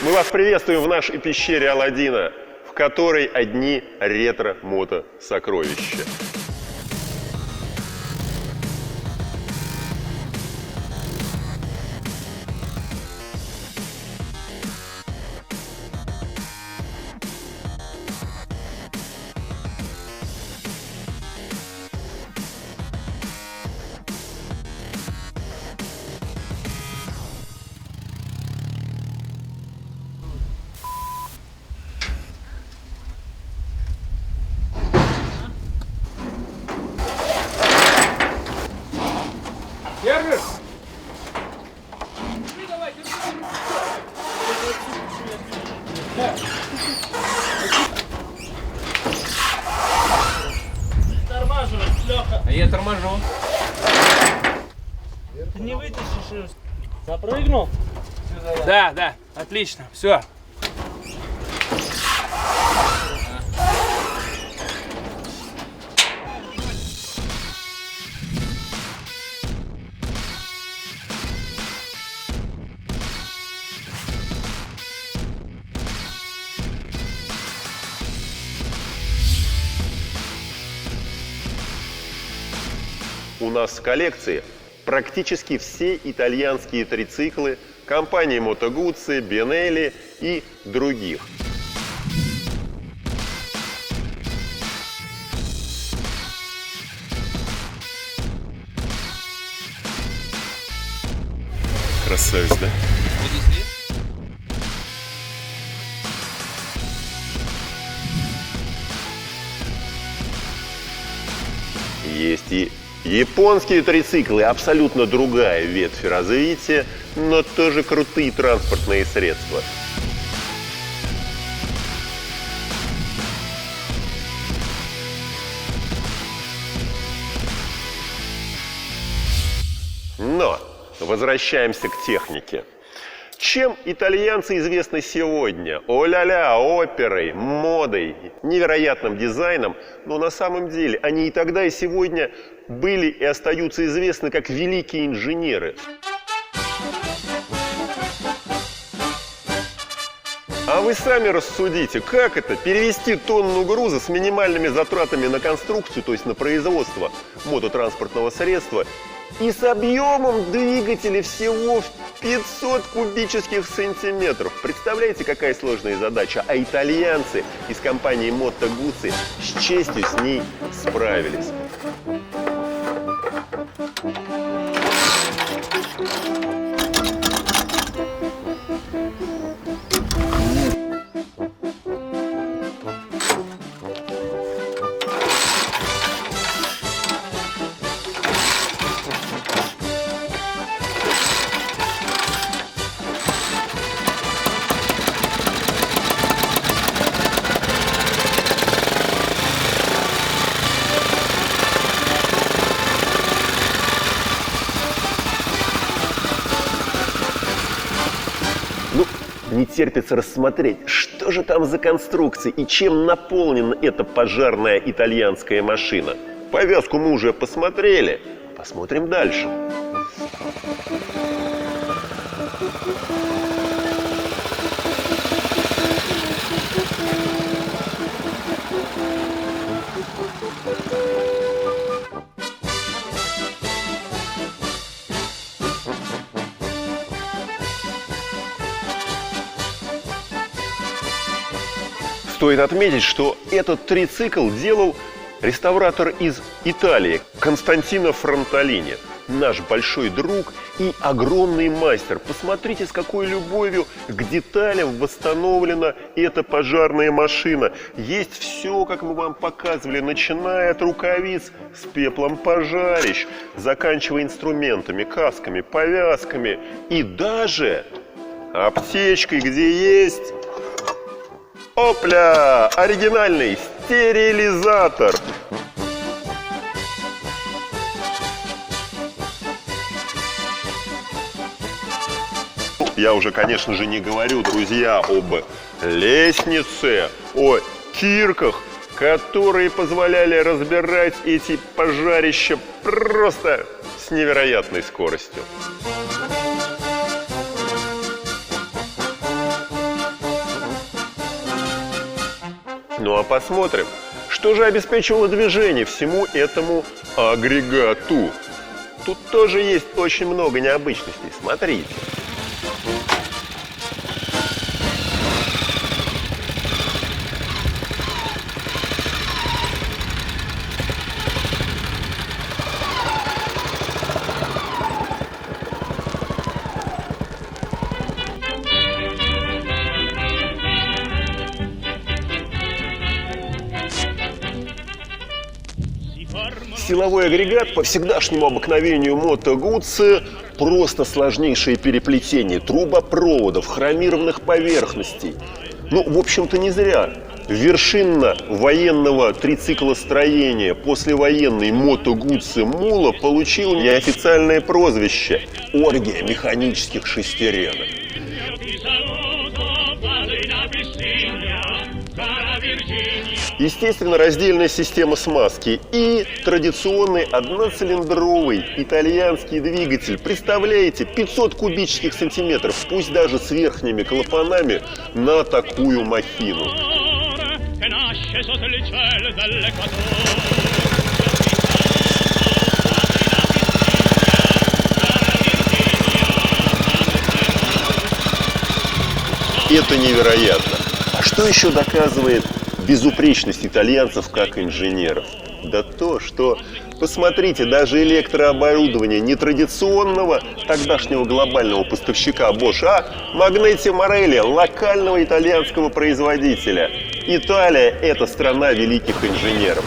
Мы вас приветствуем в нашей пещере Аладдина, в которой одни ретро-мото-сокровища. А я торможу. Ты не вытащишь. Запрыгнул? Да, отлично, все. У нас в коллекции практически все итальянские трициклы компании Moto Guzzi, Benelli и других. Красавец, да? Есть и японские трициклы, абсолютно другая ветвь развития, но тоже крутые транспортные средства. Но возвращаемся к технике. Чем итальянцы известны сегодня? О-ля-ля, оперой, модой, невероятным дизайном. Но на самом деле они и тогда, и сегодня были и остаются известны как великие инженеры. А вы сами рассудите, как это перевести тонну груза с минимальными затратами на конструкцию, то есть на производство мототранспортного средства, и с объемом двигателя всего в 500 кубических сантиметров. Представляете, какая сложная задача? А итальянцы из компании Moto Guzzi с честью с ней справились. Не терпится рассмотреть, что же там за конструкция и чем наполнена эта пожарная итальянская машина. Повязку мы уже посмотрели, посмотрим дальше. Стоит отметить, что этот трицикл делал реставратор из Италии Константино Фронталини, наш большой друг и огромный мастер. Посмотрите, с какой любовью к деталям восстановлена эта пожарная машина. Есть все, как мы вам показывали, начиная от рукавиц с пеплом пожарищ, заканчивая инструментами, касками, повязками и даже аптечкой, где есть... Опля! Оригинальный стерилизатор! Я уже, конечно же, не говорю, друзья, об лестнице, о кирках, которые позволяли разбирать эти пожарища просто с невероятной скоростью. Ну а посмотрим, что же обеспечивало движение всему этому агрегату. Тут тоже есть очень много необычностей. Смотрите. Силовой агрегат по всегдашнему обыкновению Moto Guzzi просто сложнейшее переплетение трубопроводов, хромированных поверхностей. Ну, в общем-то, не зря. Вершина военного трициклостроения послевоенный Moto Guzzi Mula получил неофициальное прозвище «Оргия механических шестеренок». Естественно, раздельная система смазки и традиционный одноцилиндровый итальянский двигатель. Представляете, 500 кубических сантиметров, пусть даже с верхними клапанами, на такую махину. Это невероятно. А что еще доказывает безупречность итальянцев как инженеров? Да то, что, посмотрите, даже электрооборудование нетрадиционного тогдашнего глобального поставщика Bosch, а Magneti Marelli, локального итальянского производителя. Италия – это страна великих инженеров.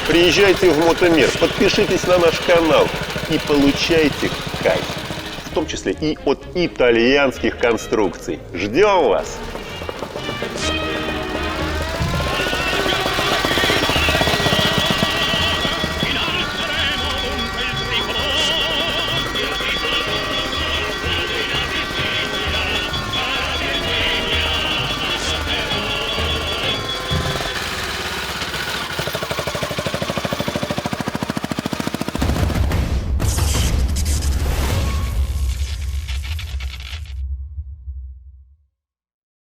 Приезжайте в Мотомир, подпишитесь на наш канал и получайте кайф, в том числе и от итальянских конструкций. Ждем вас!